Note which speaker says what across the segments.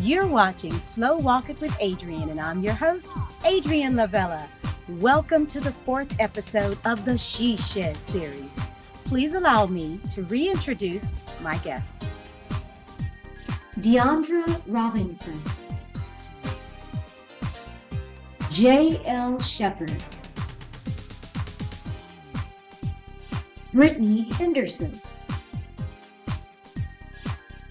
Speaker 1: You're watching Slow Walk It with Adrienne, and I'm your host, Adrienne Lavella. Welcome to the fourth episode of the She Shed series. Please allow me to reintroduce my guest. Deandra Robinson, J.L. Shepard, Brittany Henderson,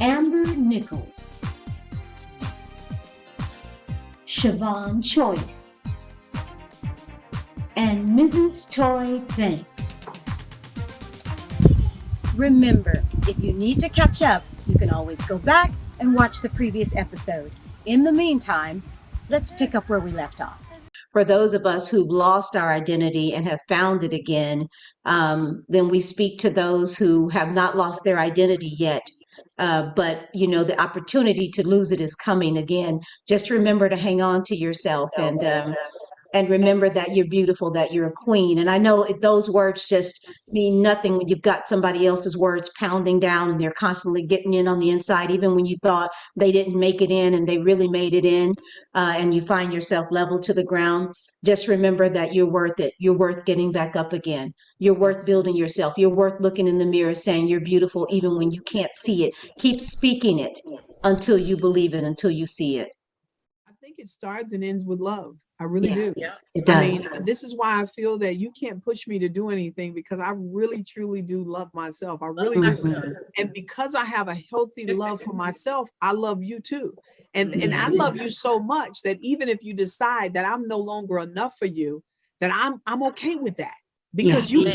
Speaker 1: Amber Nichols, Siobhan Choice, and Mrs. Toy Banks. Remember, if you need to catch up, you can always go back and watch the previous episode. In the meantime, let's pick up where we left off. For those of us who've lost our identity and have found it again, then we speak to those who have not lost their identity yet. But you know, the opportunity to lose it is coming again. Just remember to hang on to yourself and remember that you're beautiful, that you're a queen. And I know those words just mean nothing when you've got somebody else's words pounding down and they're constantly getting in on the inside, even when you thought they didn't make it in and they really made it in, and you find yourself level to the ground. Just remember that you're worth it. You're worth getting back up again. You're worth building yourself. You're worth looking in the mirror saying you're beautiful even when you can't see it. Keep speaking it until you believe it, until you see it.
Speaker 2: I think it starts and ends with love. I really do.
Speaker 3: Yeah.
Speaker 1: It does.
Speaker 2: I mean, this is why I feel that you can't push me to do anything, because I really, truly do love myself. I really do. And because I have a healthy love for myself, I love you too. And I love you so much that even if you decide that I'm no longer enough for you, that I'm okay with that. Because you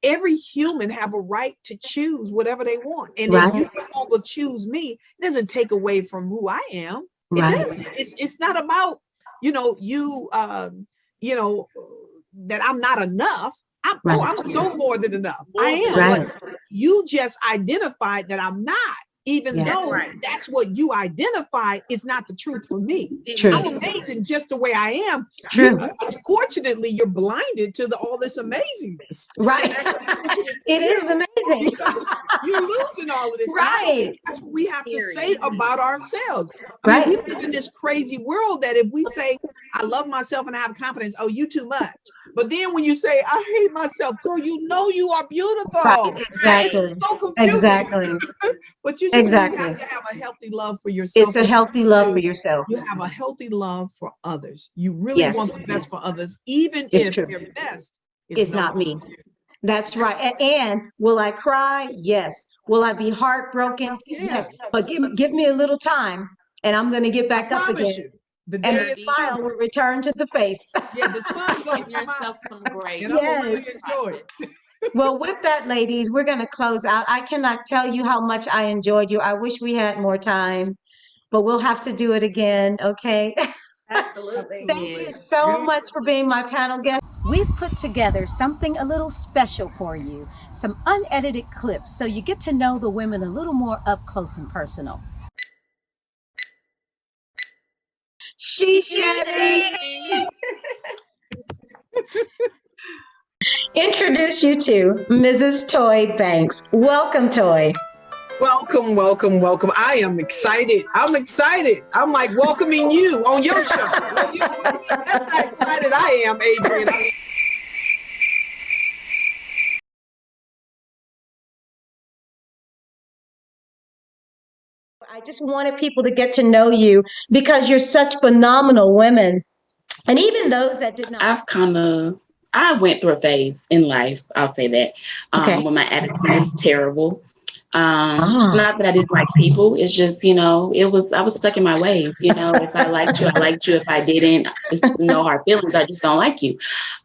Speaker 2: every human have a right to choose whatever they want. And if you no longer choose me, it doesn't take away from who I am. It's not about that I'm not enough. I'm so more than enough. I am. But you just identified that I'm not, even though that's what you identify is not the truth for me.
Speaker 1: True.
Speaker 2: I'm amazing just the way I am.
Speaker 1: True.
Speaker 2: Unfortunately, you're blinded to all this amazingness.
Speaker 1: Right. It is amazing.
Speaker 2: Because you're losing all of this.
Speaker 1: Right.
Speaker 2: That's what we have to say about ourselves.
Speaker 1: Right.
Speaker 2: We live in this crazy world that if we say, I love myself and I have confidence, oh, you too much. But then when you say, I hate myself, girl, you know you are beautiful.
Speaker 1: Right. Exactly.
Speaker 2: It's so confusing.
Speaker 1: Exactly.
Speaker 2: But you just have to have a healthy love for yourself.
Speaker 1: It's a healthy love for yourself.
Speaker 2: You have a healthy love for others. You really want the best for others, even if your best is
Speaker 1: not me. That's right. And will I cry? Yes. Will I be heartbroken? Yes. But give me a little time and I'm going to get back up again. And the smile will return to the face.
Speaker 2: Yeah, the sun's going to
Speaker 3: Give yourself some grace.
Speaker 2: and I'm going to enjoy it.
Speaker 1: Well, with that, ladies, we're going to close out. I cannot tell you how much I enjoyed you. I wish we had more time, but we'll have to do it again. Okay.
Speaker 3: Absolutely.
Speaker 1: Thank you so much for being my panel guest. We've put together something a little special for you, some unedited clips, so you get to know the women a little more up close and personal. She Shed. Introduce you to Mrs. Toy Banks. Welcome, Toy.
Speaker 2: Welcome, welcome, welcome. I am excited. I'm excited. I'm like welcoming you on your show. That's how excited I am, Adrienne.
Speaker 1: I just wanted people to get to know you because you're such phenomenal women. And even those that did not.
Speaker 3: I went through a phase in life, I'll say that, when my attitude was terrible. Not that I didn't like people. It's just, I was stuck in my ways. If I liked you, I liked you. If I didn't, it's no hard feelings. I just don't like you.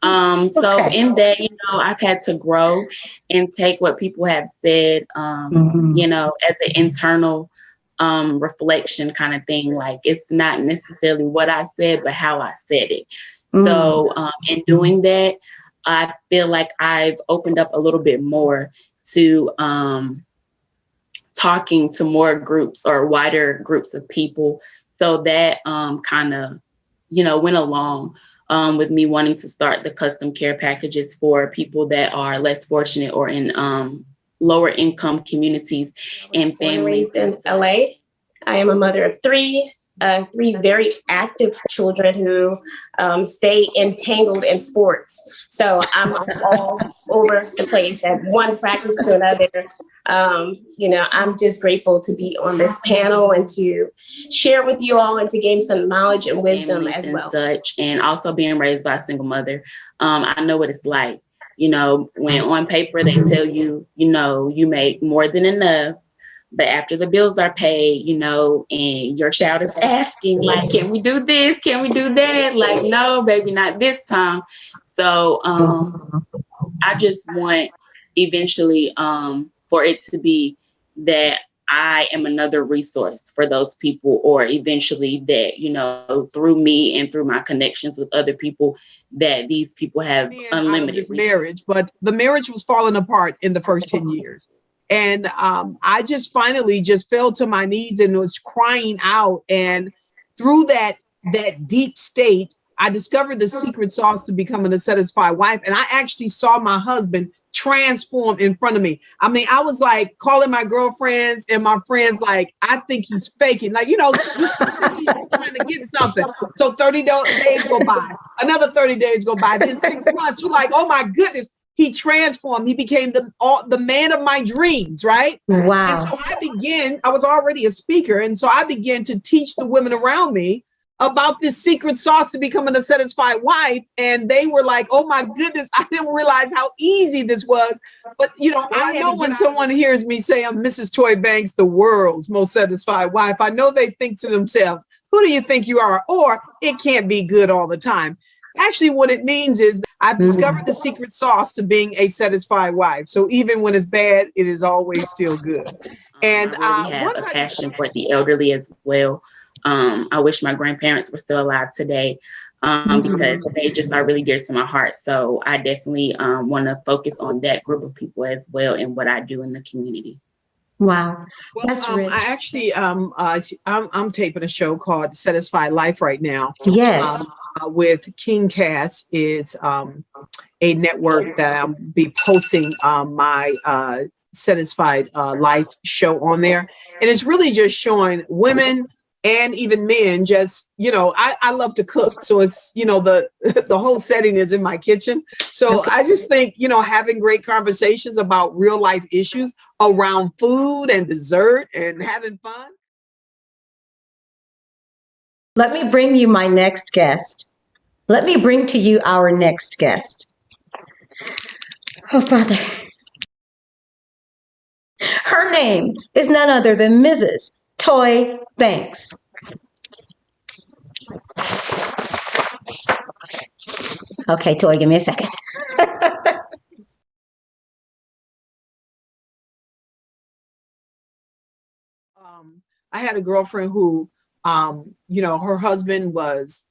Speaker 3: So in that, I've had to grow and take what people have said, as an internal reflection kind of thing. Like, it's not necessarily what I said, but how I said it. So in doing that, I feel like I've opened up a little bit more to talking to more groups or wider groups of people. So that kind of, went along with me wanting to start the custom care packages for people that are less fortunate or in lower income communities and families.
Speaker 4: In LA. I am a mother of three very active children who stay entangled in sports. So I'm all over the place at one practice to another. I'm just grateful to be on this panel and to share with you all and to gain some knowledge and wisdom as well.
Speaker 3: And also being raised by a single mother, I know what it's like. When on paper they tell you, you make more than enough, but after the bills are paid, and your child is asking, like, can we do this? Can we do that? Like, no, baby, not this time. So I just want eventually for it to be that I am another resource for those people, or eventually that, through me and through my connections with other people, that these people have unlimited
Speaker 2: marriage. But the marriage was falling apart in the first 10 years. And I just finally just fell to my knees and was crying out. And through that deep state, I discovered the secret sauce to becoming a satisfied wife. And I actually saw my husband transform in front of me. I mean, I was like calling my girlfriends and my friends, like, I think he's faking. Like, he's trying to get something. So 30 days go by, another 30 days go by, then 6 months. You're like, oh my goodness. He transformed. He became the man of my dreams, right?
Speaker 1: Wow.
Speaker 2: And so I was already a speaker. And so I began to teach the women around me about this secret sauce to becoming a satisfied wife. And they were like, oh my goodness, I didn't realize how easy this was. But, I know when someone hears me say I'm Mrs. Toy Banks, the world's most satisfied wife, I know they think to themselves, who do you think you are? Or it can't be good all the time. Actually, what it means is I've discovered the secret sauce to being a satisfied wife. So even when it's bad, it is always still good. And
Speaker 3: I really have a passion for the elderly as well. I wish my grandparents were still alive today because they just are really dear to my heart. So I definitely want to focus on that group of people as well and what I do in the community.
Speaker 1: Wow.
Speaker 2: Well,
Speaker 1: That's rich.
Speaker 2: I actually, I'm taping a show called Satisfied Life right now.
Speaker 1: Yes.
Speaker 2: With King Cast. It's a network that I'll be posting my Satisfied Life show on there. And it's really just showing women and even men just, I love to cook. So it's, the whole setting is in my kitchen. So I just think, having great conversations about real life issues around food and dessert and having fun.
Speaker 1: Let me bring you my next guest. Let me bring to you our next guest. Oh, Father. Her name is none other than Mrs. Toy Banks. Okay, Toy, give me a second.
Speaker 2: I had a girlfriend who, her husband was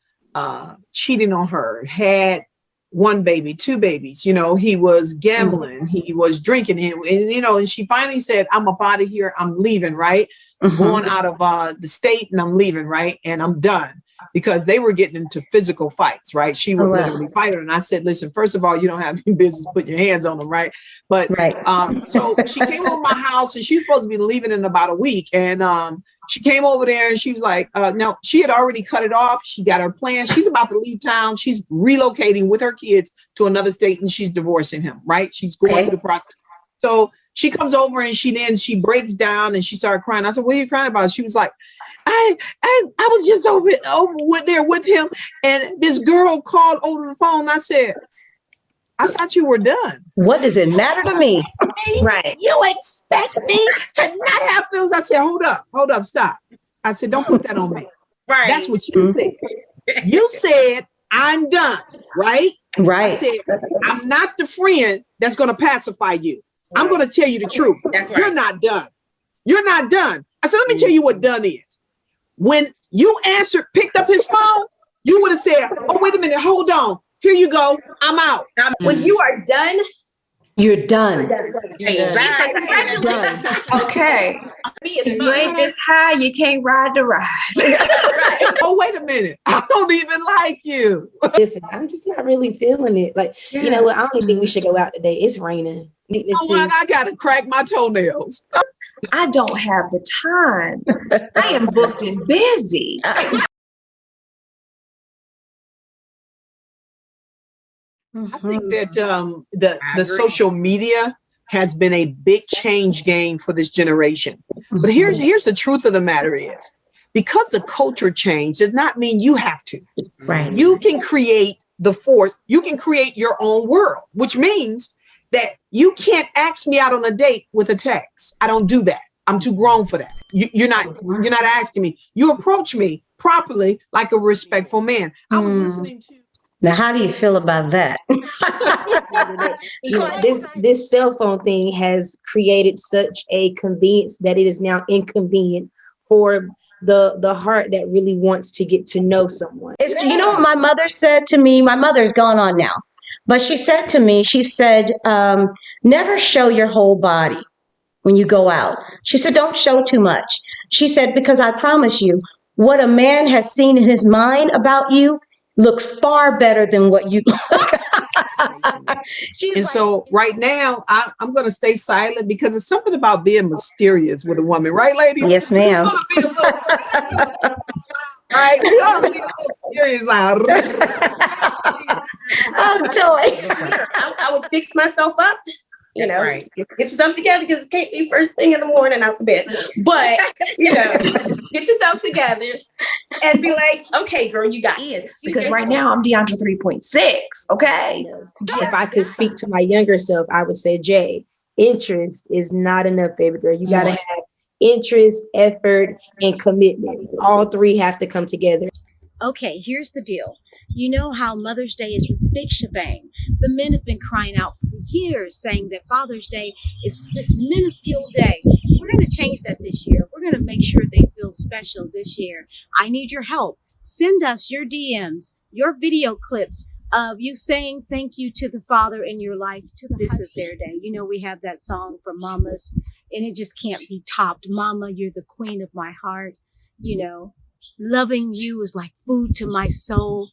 Speaker 2: cheating on her, had one baby, two babies, he was gambling, he was drinking, and she finally said, I'm up out of here, I'm leaving, right? I'm going out of the state and I'm leaving, right? And I'm done. Because they were getting into physical fights, right? She would literally fight her. And I said, listen, first of all, you don't have any business putting your hands on them, right? But so she came over my house and she was supposed to be leaving in about a week. And she came over there and she was like, no, she had already cut it off. She got her plan. She's about to leave town. She's relocating with her kids to another state and she's divorcing him, right? She's going through the process. So she comes over and she breaks down and she started crying. I said, what are you crying about? She was like, I was just over there with him, and this girl called over the phone. I said, I thought you were done.
Speaker 1: What does it matter to me?
Speaker 2: Right. You expect me to not have feelings? I said, hold up, stop. I said, don't put that on me. Right. That's what you said. You said, I'm done, right?
Speaker 1: Right.
Speaker 2: I said, I'm not the friend that's going to pacify you. Right. I'm going to tell you the truth. That's right. You're not done. You're not done. I said, let me tell you what done is. When you picked up his phone, you would have said, oh, wait a minute, hold on. Here you go. I'm out.
Speaker 4: When you are done,
Speaker 1: you're done.
Speaker 4: Exactly.
Speaker 1: Done.
Speaker 4: Okay. If you ain't this high, you can't ride the ride.
Speaker 2: Right. Oh, wait a minute. I don't even like you.
Speaker 5: Listen, I'm just not really feeling it. Like, you know what? I don't even think we should go out today. It's raining.
Speaker 2: You know what? I got to crack my toenails.
Speaker 6: I don't have the time. I am booked and busy.
Speaker 2: I think that the social media has been a big change game for this generation. But here's the truth of the matter is, because the culture changed does not mean you have to.
Speaker 5: Right.
Speaker 2: You can create the force. You can create your own world, which means that you can't ask me out on a date with a text. I don't do that. I'm too grown for that. You're not asking me. You approach me properly like a respectful man. I was listening to.
Speaker 1: Now, how do you feel about that?
Speaker 5: This cell phone thing has created such a convenience that it is now inconvenient for the heart that really wants to get to know someone.
Speaker 1: You know what my mother said to me? My mother's gone on now, but she said to me, she said, never show your whole body when you go out. She said, don't show too much. She said, because I promise you, what a man has seen in his mind about you looks far better than what you look.
Speaker 2: So right now, I'm going to stay silent because it's something about being mysterious with a woman, right, ladies?
Speaker 1: Yes, ma'am.
Speaker 2: Right? We all be a little serious.
Speaker 1: Oh, Toy.
Speaker 4: I would fix myself up. You know, right. Get yourself together because it can't be first thing in the morning out the bed. But, get yourself together and be like, okay, girl, you got this.
Speaker 6: Because right now I'm DeAndre 3.6. Okay.
Speaker 5: If I could speak to my younger self, I would say, Jay, interest is not enough, baby girl. You got to have interest, effort, and commitment. All three have to come together.
Speaker 1: Okay, here's the deal. You know how Mother's Day is this big shebang. The men have been crying out for years saying that Father's Day is this minuscule day. We're going to change that this year. We're going to make sure they feel special this year. I need your help. Send us your DMs, your video clips of you saying thank you to the father in your life. This is their day. You know, we have that song for mamas, and it just can't be topped. Mama, you're the queen of my heart. You know, loving you is like food to my soul.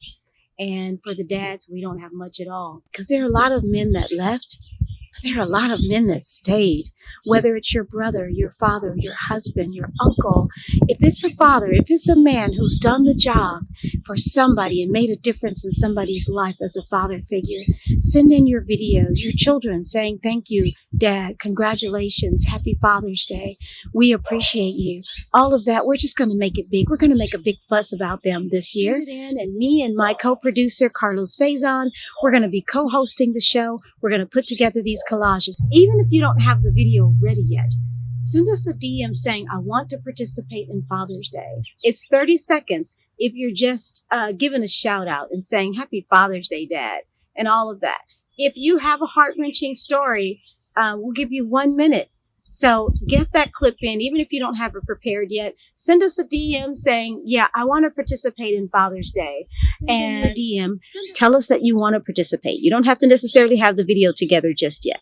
Speaker 1: And for the dads, we don't have much at all. Because there are a lot of men that left, but there are a lot of men that stayed. Whether it's your brother, your father, your husband, your uncle. If it's a father, if it's a man who's done the job for somebody and made a difference in somebody's life as a father figure, send in your videos, your children saying, thank you, Dad, congratulations, happy Father's Day. We appreciate you. All of that, we're just going to make it big. We're going to make a big fuss about them this year. And me and my co-producer, Carlos Faison, we're going to be co-hosting the show. We're going to put together these collages. Even if you don't have the video ready yet, send us a DM saying, I want to participate in Father's Day. It's 30 seconds if you're just giving a shout out and saying, happy Father's Day, Dad, and all of that. If you have a heart-wrenching story, we'll give you 1 minute. So get that clip in, even if you don't have it prepared yet. Send us a DM saying, yeah, I want to participate in Father's Day. And DM, tell us that you want to participate. You don't have to necessarily have the video together just yet.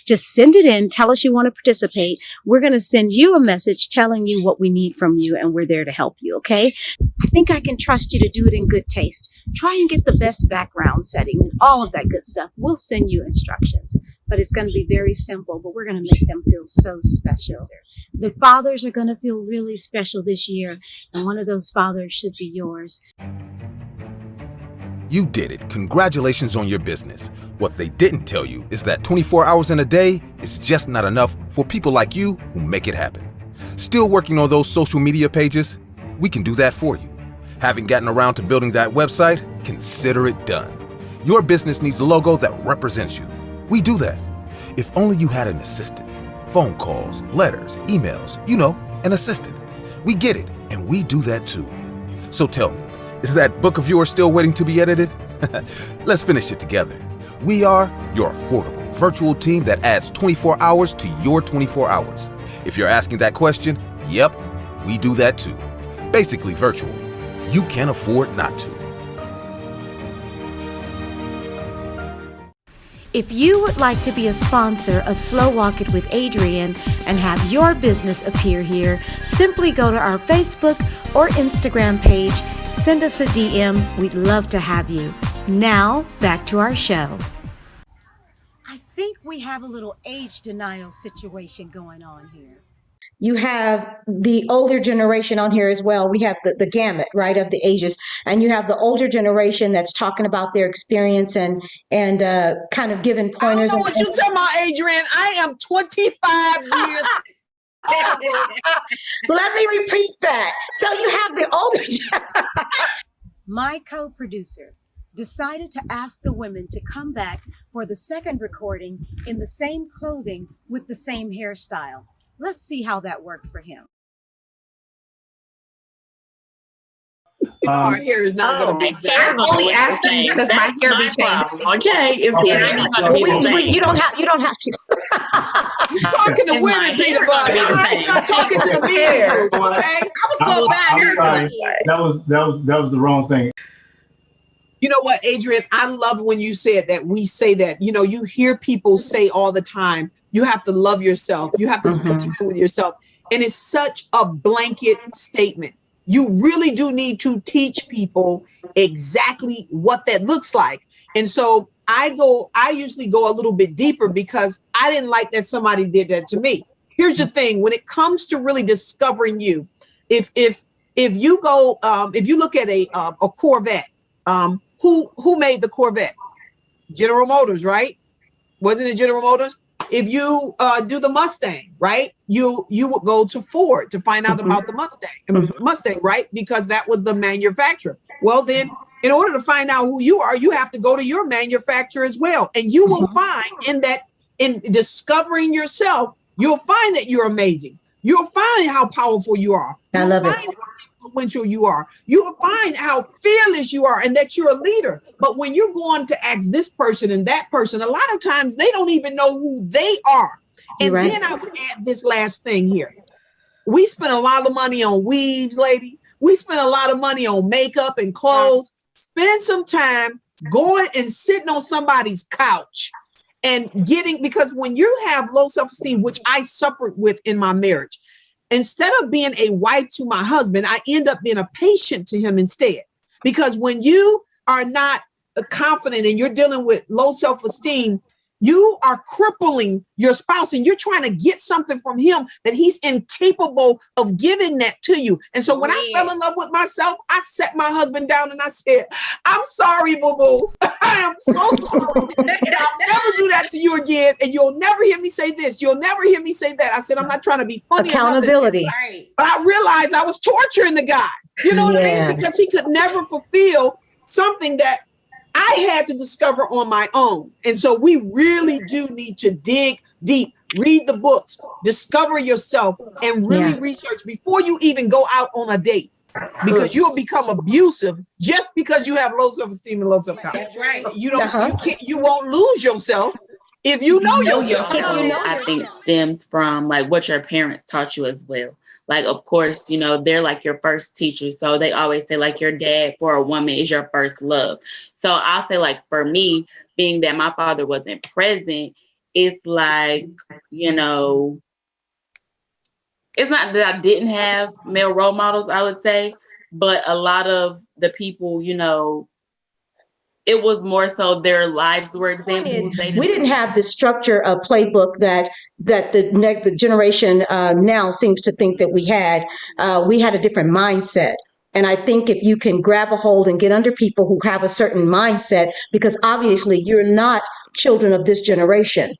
Speaker 1: Just send it in. Tell us you want to participate. We're going to send you a message telling you what we need from you, and we're there to help you, okay? I think I can trust you to do it in good taste. Try and get the best background setting and all of that good stuff. We'll send you instructions, but it's going to be very simple, but we're going to make them feel so special. The fathers are going to feel really special this year, and one of those fathers should be yours.
Speaker 7: You did it. Congratulations on your business. What they didn't tell you is that 24 hours in a day is just not enough for people like you who make it happen. Still working on those social media pages? We can do that for you. Haven't gotten around to building that website? Consider it done. Your business needs a logo that represents you. We do that. If only you had an assistant. Phone calls, letters, emails, an assistant. We get it, and we do that too. So tell me, is that book of yours still waiting to be edited? Let's finish it together. We are your affordable virtual team that adds 24 hours to your 24 hours. If you're asking that question, yep, we do that too. Basically virtual. You can't afford not to.
Speaker 1: If you would like to be a sponsor of Slow Walk It with Adrienne and have your business appear here, simply go to our Facebook or Instagram page. Send us a DM. We'd love to have you. Now, back to our show. I think we have a little age denial situation going on here. you have the older generation on here as well. We have the gamut, right, of the ages. And you have the older generation that's talking about their experience and kind of giving pointers.
Speaker 2: I don't know what you're talking about, Adrian. I am 25 years.
Speaker 1: Let me repeat that. So you have the older. My co-producer decided to ask the women to come back for the second recording in the same clothing with the same hairstyle. Let's see how that worked for him.
Speaker 2: Our hair is not going to be the
Speaker 6: I'm only asking because my hair be changing.
Speaker 3: Okay,
Speaker 1: You don't have to.
Speaker 2: You're talking to women, Peter Butter. I'm not talking to the men. Okay,
Speaker 8: I'm sorry. That was the wrong thing.
Speaker 2: You know what, Adrian? I love when you said that. We say that. You know, you hear people say all the time, you have to love yourself. You have to spend time with yourself. And it's such a blanket statement. You really do need to teach people exactly what that looks like. And so I usually go a little bit deeper because I didn't like that somebody did that to me. Here's the thing. When it comes to really discovering you, if you go, if you look at a Corvette, who made the Corvette? General Motors, right? Wasn't it General Motors? If you do the Mustang, right? You would go to Ford to find out about the Mustang, right? Because that was the manufacturer. Well, then, in order to find out who you are, you have to go to your manufacturer as well. And you will find in discovering yourself, you'll find that you're amazing. You'll find how powerful you are.
Speaker 1: I love it.
Speaker 2: How influential you are. You will find how fearless you are and that you're a leader. But when you're going to ask this person and that person, a lot of times they don't even know who they are. And then I would add this last thing here. We spend a lot of money on weaves, lady. We spend a lot of money on makeup and clothes. Spend some time going and sitting on somebody's couch and because when you have low self-esteem, which I suffered with in my marriage, instead of being a wife to my husband, I end up being a patient to him instead. Because when you are not confident and you're dealing with low self-esteem, you are crippling your spouse and you're trying to get something from him that he's incapable of giving that to you. And so when I fell in love with myself, I sat my husband down and I said, I'm sorry, boo-boo. I am so sorry. And I'll never do that to you again. And you'll never hear me say this. You'll never hear me say that. I said, I'm not trying to be funny.
Speaker 1: Accountability.
Speaker 2: But I realized I was torturing the guy. You know what I mean? Because he could never fulfill something that I had to discover on my own. And so we really do need to dig deep, read the books, discover yourself, and really research before you even go out on a date. Because you'll become abusive just because you have low self-esteem and low self-confidence. That's right. You won't lose yourself if you know yourself.
Speaker 3: I think stems from like what your parents taught you as well. Like, of course, you know, they're like your first teacher. So they always say like your dad for a woman is your first love. So I'll say like for me, being that my father wasn't present, it's like, you know, it's not that I didn't have male role models, I would say, but a lot of the people, you know, it was more so their lives were examples.
Speaker 1: We didn't have the structure of playbook that the generation now seems to think that we had. We had a different mindset. And I think if you can grab a hold and get under people who have a certain mindset, because obviously you're not children of this generation.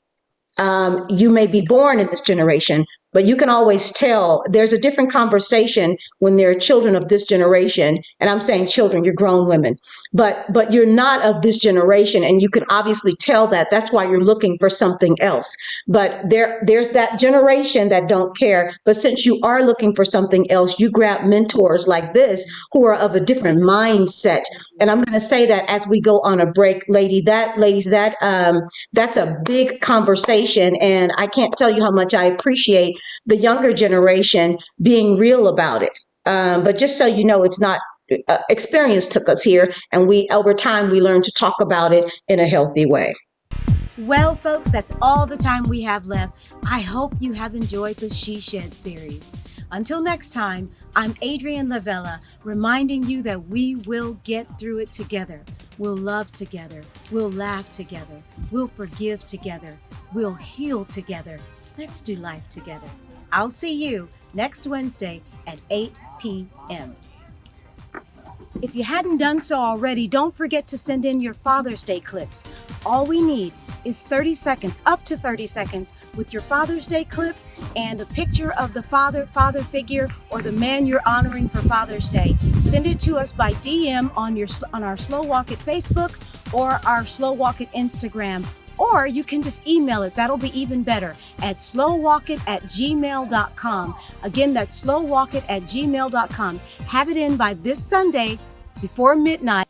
Speaker 1: You may be born in this generation, but you can always tell there's a different conversation when they're children of this generation. And I'm saying children, you're grown women, but you're not of this generation. And you can obviously tell that. That's why you're looking for something else. But there's that generation that don't care. But since you are looking for something else, you grab mentors like this who are of a different mindset. And I'm going to say that as we go on a break, ladies, that's a big conversation. And I can't tell you how much I appreciate the younger generation being real about it. But just so you know, it's not experience took us here, and over time we learned to talk about it in a healthy way. Well, folks, that's all the time we have left. I hope you have enjoyed the She Shed series. Until next time, I'm Adrienne Lavella, reminding you that we will get through it together. We'll love together. We'll laugh together. We'll forgive together. We'll heal together. Let's do life together. I'll see you next Wednesday at 8 p.m. If you hadn't done so already, don't forget to send in your Father's Day clips. All we need is 30 seconds, up to 30 seconds, with your Father's Day clip and a picture of the father figure, or the man you're honoring for Father's Day. Send it to us by DM on our Slow Walk It Facebook or our Slow Walk It Instagram. Or you can just email it. That'll be even better, at slowwalkit@gmail.com. Again, that's slowwalkit@gmail.com. Have it in by this Sunday before midnight.